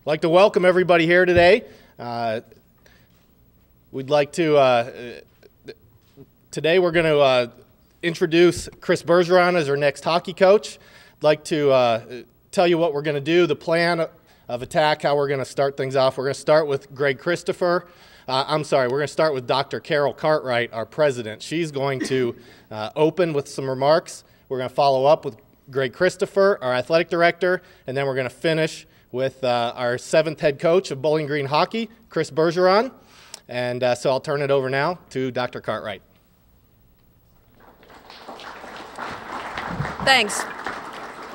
I'd like to welcome everybody here today. We'd like to, today we're going to introduce Chris Bergeron as our next hockey coach. I'd like to tell you what we're going to do, the plan of attack, how we're going to start things off. We're going to start with Greg Christopher. We're going to start with Dr. Carol Cartwright, our president. She's going to open with some remarks. We're going to follow up with Greg Christopher, our athletic director, and then we're going to finish with our 7th head coach of Bowling Green Hockey, Chris Bergeron. And so I'll turn it over now to Dr. Cartwright. Thanks.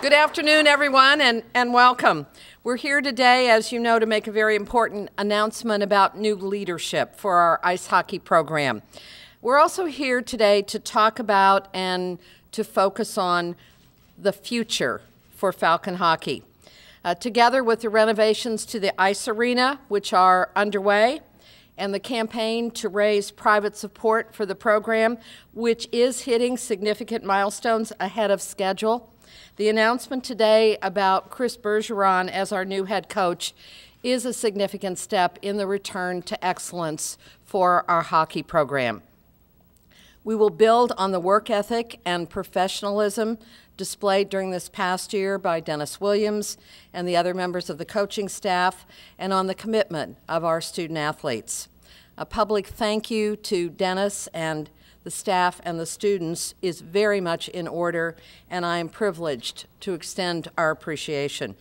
Good afternoon, everyone, and welcome. We're here today, as you know, to make a very important announcement about new leadership for our ice hockey program. We're also here today to talk about and to focus on the future for Falcon hockey. Together with the renovations to the ice arena, which are underway, and the campaign to raise private support for the program, which is hitting significant milestones ahead of schedule, the announcement today about Chris Bergeron as our new head coach is a significant step in the return to excellence for our hockey program. We will build on the work ethic and professionalism displayed during this past year by Dennis Williams and the other members of the coaching staff, and on the commitment of our student athletes. A public thank you to Dennis and the staff and the students is very much in order, and I am privileged to extend our appreciation.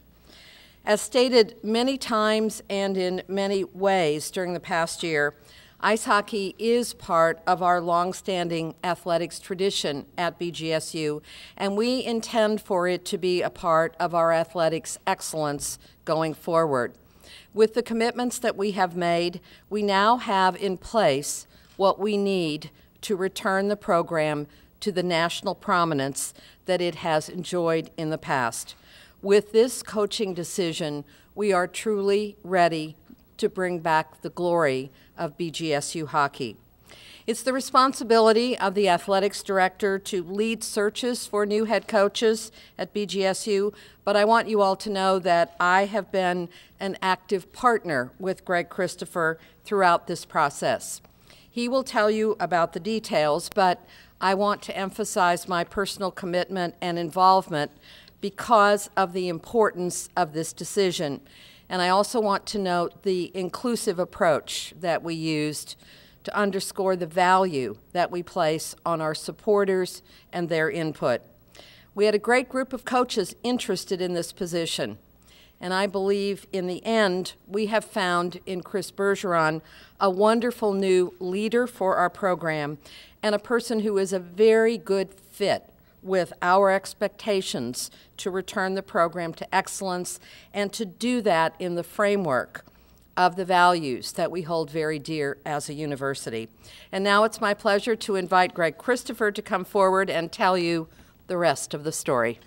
As stated many times and in many ways during the past year, ice hockey is part of our long-standing athletics tradition at BGSU, and we intend for it to be a part of our athletics excellence going forward. With the commitments that we have made, we now have in place what we need to return the program to the national prominence that it has enjoyed in the past. With this coaching decision, we are truly ready to bring back the glory of BGSU hockey. It's the responsibility of the athletics director to lead searches for new head coaches at BGSU, but I want you all to know that I have been an active partner with Greg Christopher throughout this process. He will tell you about the details, but I want to emphasize my personal commitment and involvement because of the importance of this decision. And I also want to note the inclusive approach that we used to underscore the value that we place on our supporters and their input. We had a great group of coaches interested in this position, and I believe in the end we have found in Chris Bergeron a wonderful new leader for our program and a person who is a very good fit with our expectations to return the program to excellence and to do that in the framework of the values that we hold very dear as a university. And now it's my pleasure to invite Greg Christopher to come forward and tell you the rest of the story.